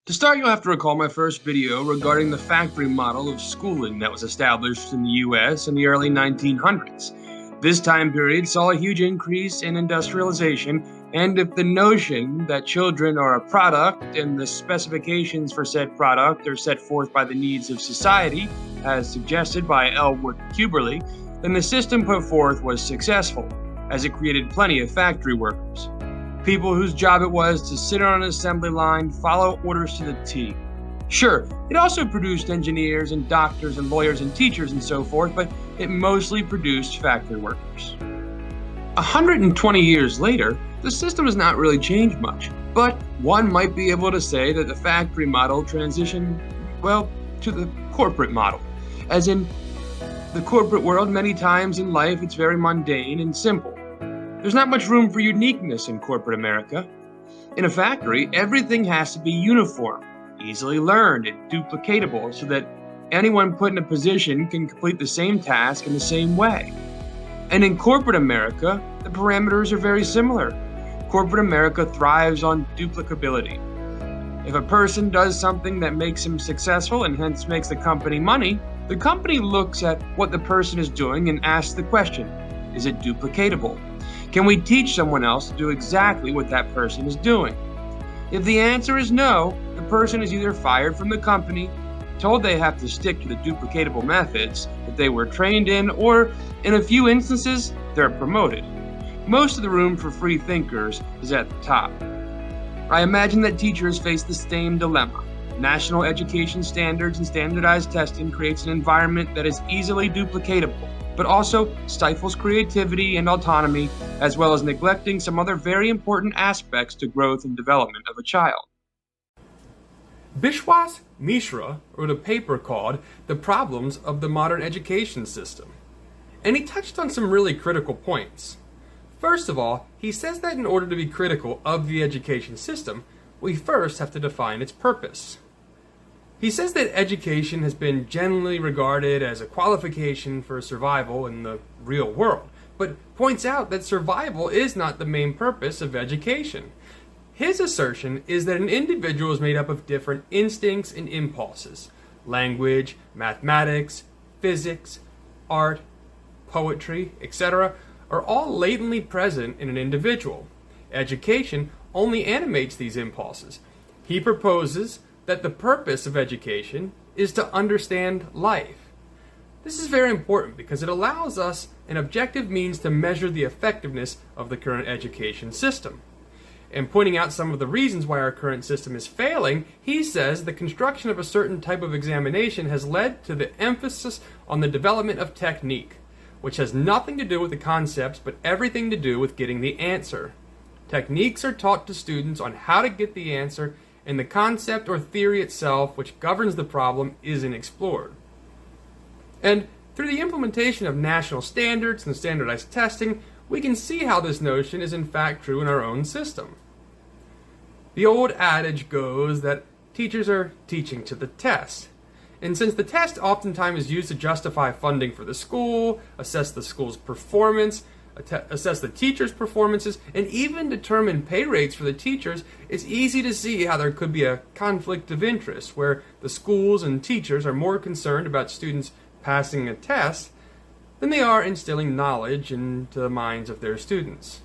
To start, you'll have to recall my first video regarding the factory model of schooling that was established in the US in the early 1900s. This time period saw a huge increase in industrialization, and if the notion that children are a product and the specifications for said product are set forth by the needs of society, as suggested by Elwood Kuberly, then the system put forth was successful, as it created plenty of factory workers. People whose job it was to sit on an assembly line, follow orders to the T. Sure, it also produced engineers and doctors and lawyers and teachers and so forth, but it mostly produced factory workers. 120 years later, the system has not really changed much, but one might be able to say that the factory model transitioned, well, to the corporate model. As in, the corporate world, many times in life, it's very mundane and simple. There's not much room for uniqueness in corporate America. In a factory, everything has to be uniform, easily learned, and duplicatable so that anyone put in a position can complete the same task in the same way. And in corporate America, the parameters are very similar. Corporate America thrives on duplicability. If a person does something that makes him successful and hence makes the company money, the company looks at what the person is doing and asks the question, is it duplicatable? Can we teach someone else to do exactly what that person is doing? If the answer is no, the person is either fired from the company, told they have to stick to the duplicatable methods that they were trained in, or in a few instances, they're promoted. Most of the room for free thinkers is at the top. I imagine that teachers face the same dilemma. National education standards and standardized testing creates an environment that is easily duplicatable, but also stifles creativity and autonomy, as well as neglecting some other very important aspects to growth and development of a child. Bishwas Mishra wrote a paper called The Problems of the Modern Education System, and he touched on some really critical points. First of all, he says that in order to be critical of the education system, we first have to define its purpose. He says that education has been generally regarded as a qualification for survival in the real world, but points out that survival is not the main purpose of education. His assertion is that an individual is made up of different instincts and impulses. Language, mathematics, physics, art, poetry, etc. are all latently present in an individual. Education only animates these impulses. He proposes that the purpose of education is to understand life. This is very important because it allows us an objective means to measure the effectiveness of the current education system. In pointing out some of the reasons why our current system is failing, he says the construction of a certain type of examination has led to the emphasis on the development of technique, which has nothing to do with the concepts but everything to do with getting the answer. Techniques are taught to students on how to get the answer, and the concept or theory itself, which governs the problem, isn't explored. And through the implementation of national standards and standardized testing, we can see how this notion is in fact true in our own system. The old adage goes that teachers are teaching to the test. And since the test oftentimes is used to justify funding for the school, assess the school's performance, assess the teachers' performances, and even determine pay rates for the teachers, it's easy to see how there could be a conflict of interest where the schools and teachers are more concerned about students passing a test than they are instilling knowledge into the minds of their students.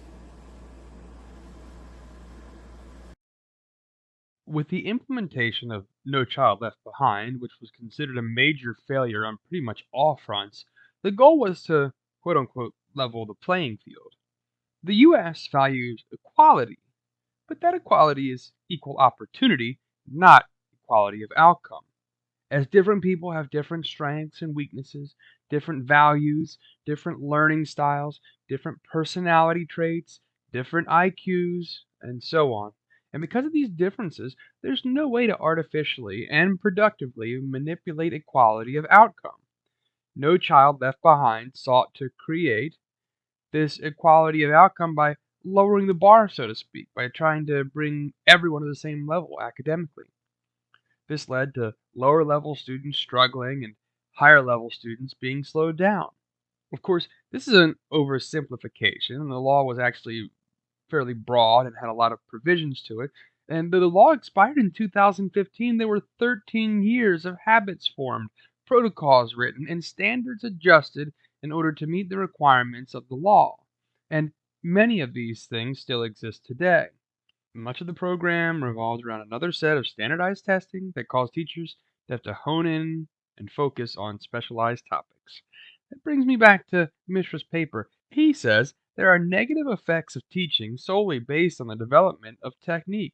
With the implementation of No Child Left Behind, which was considered a major failure on pretty much all fronts, the goal was to, quote unquote, level the playing field. The US values equality, but that equality is equal opportunity, not equality of outcome. As different people have different strengths and weaknesses, different values, different learning styles, different personality traits, different IQs, and so on. And because of these differences, there's no way to artificially and productively manipulate equality of outcome. No Child Left Behind sought to create this equality of outcome by lowering the bar, so to speak, by trying to bring everyone to the same level academically. This led to lower level students struggling and higher level students being slowed down. Of course, this is an oversimplification, and the law was actually fairly broad and had a lot of provisions to it, And though the law expired in 2015, there were 13 years of habits formed, protocols written, and standards adjusted in order to meet the requirements of the law. And many of these things still exist today. Much of the program revolves around another set of standardized testing that calls teachers to have to hone in and focus on specialized topics. That brings me back to Mishra's paper. He says there are negative effects of teaching solely based on the development of technique.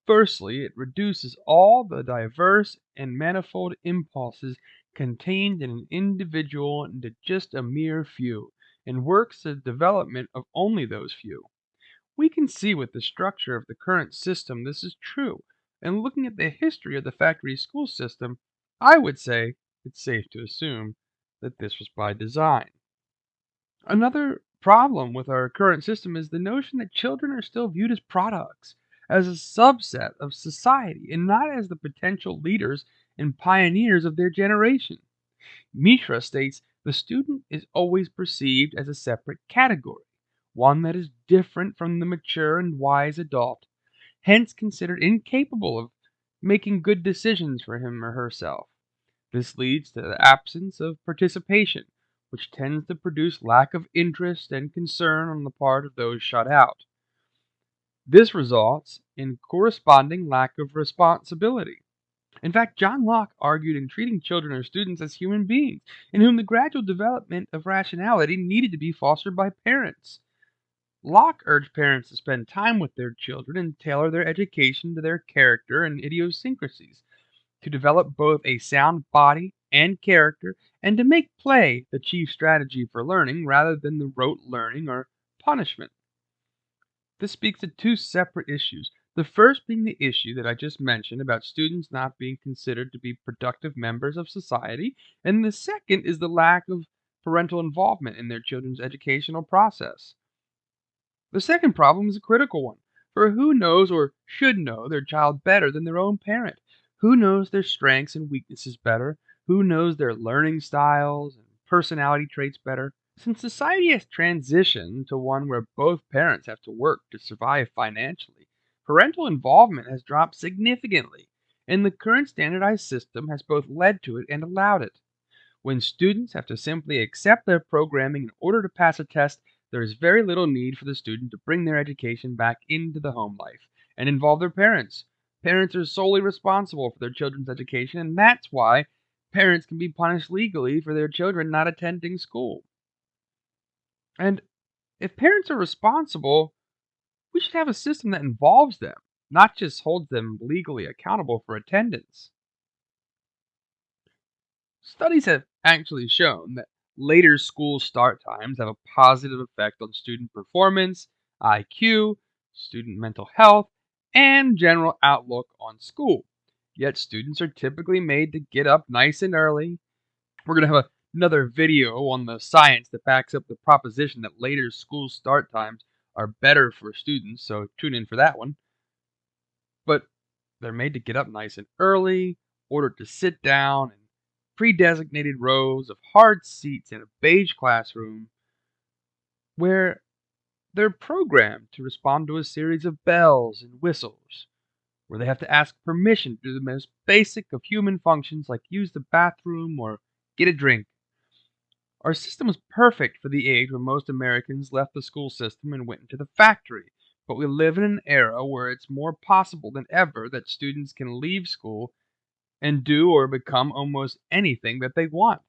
Firstly, it reduces all the diverse and manifold impulses contained in an individual into just a mere few, and works the development of only those few. We can see with the structure of the current system this is true, and looking at the history of the factory school system, I would say it's safe to assume that this was by design. Another problem with our current system is the notion that children are still viewed as products, as a subset of society, and not as the potential leaders and pioneers of their generation. Mishra states the student is always perceived as a separate category, one that is different from the mature and wise adult, hence considered incapable of making good decisions for him or herself. This leads to the absence of participation, which tends to produce lack of interest and concern on the part of those shut out. This results in corresponding lack of responsibility. In fact, John Locke argued in treating children or students as human beings, in whom the gradual development of rationality needed to be fostered by parents. Locke urged parents to spend time with their children and tailor their education to their character and idiosyncrasies, to develop both a sound body and character, and to make play the chief strategy for learning rather than the rote learning or punishment. This speaks to two separate issues. The first being the issue that I just mentioned about students not being considered to be productive members of society, and the second is the lack of parental involvement in their children's educational process. The second problem is a critical one, for who knows or should know their child better than their own parent? Who knows their strengths and weaknesses better? Who knows their learning styles and personality traits better? Since society has transitioned to one where both parents have to work to survive financially, parental involvement has dropped significantly, and the current standardized system has both led to it and allowed it. When students have to simply accept their programming in order to pass a test, there is very little need for the student to bring their education back into the home life and involve their parents. Parents are solely responsible for their children's education, and that's why parents can be punished legally for their children not attending school. And if parents are responsible, we should have a system that involves them, not just holds them legally accountable for attendance. Studies have actually shown that later school start times have a positive effect on student performance, IQ, student mental health, and general outlook on school. Yet students are typically made to get up nice and early. We're going to have another video on the science that backs up the proposition that later school start times are better for students, so tune in for that one. But they're made to get up nice and early, ordered to sit down in pre-designated rows of hard seats in a beige classroom where they're programmed to respond to a series of bells and whistles, where they have to ask permission to do the most basic of human functions like use the bathroom or get a drink. Our system was perfect for the age when most Americans left the school system and went into the factory, but we live in an era where it's more possible than ever that students can leave school and do or become almost anything that they want.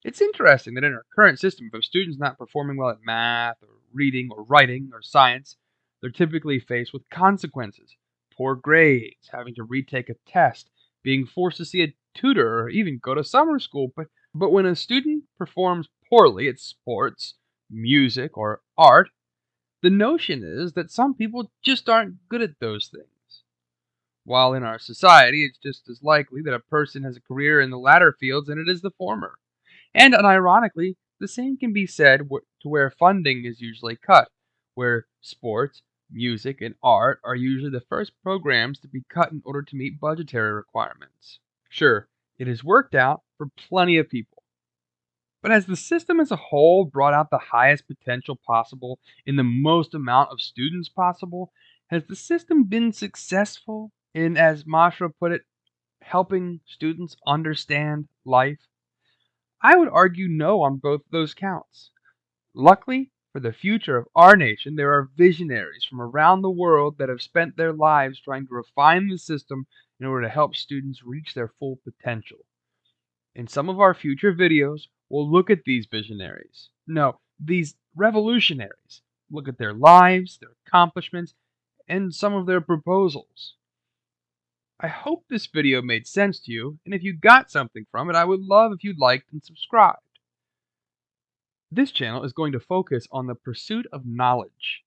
It's interesting that in our current system, if a student's not performing well at math, or reading, or writing, or science, they're typically faced with consequences: poor grades, having to retake a test, being forced to see a tutor, or even go to summer school. But when a student performs poorly at sports, music, or art, the notion is that some people just aren't good at those things. While in our society, it's just as likely that a person has a career in the latter fields than it is the former. And unironically, the same can be said to where funding is usually cut, where sports, music, and art are usually the first programs to be cut in order to meet budgetary requirements. Sure, it has worked out for plenty of people. But as the system as a whole brought out the highest potential possible in the most amount of students possible, Has the system been successful in, as Mashra put it, helping students understand life? I would argue no on both those counts. Luckily, for the future of our nation, there are visionaries from around the world that have spent their lives trying to refine the system in order to help students reach their full potential. In some of our future videos, we'll look at these visionaries. No, these revolutionaries. Look at their lives, their accomplishments, and some of their proposals. I hope this video made sense to you, and if you got something from it, I would love if you liked and subscribed. This channel is going to focus on the pursuit of knowledge.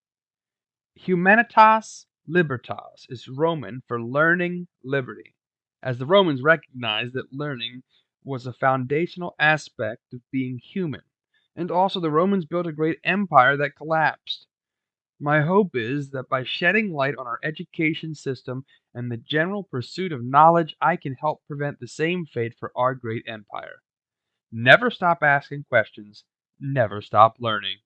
Humanitas libertas is Roman for learning liberty, as the Romans recognized that learning was a foundational aspect of being human, and also the Romans built a great empire that collapsed. My hope is that by shedding light on our education system and the general pursuit of knowledge, I can help prevent the same fate for our great empire. Never stop asking questions, never stop learning.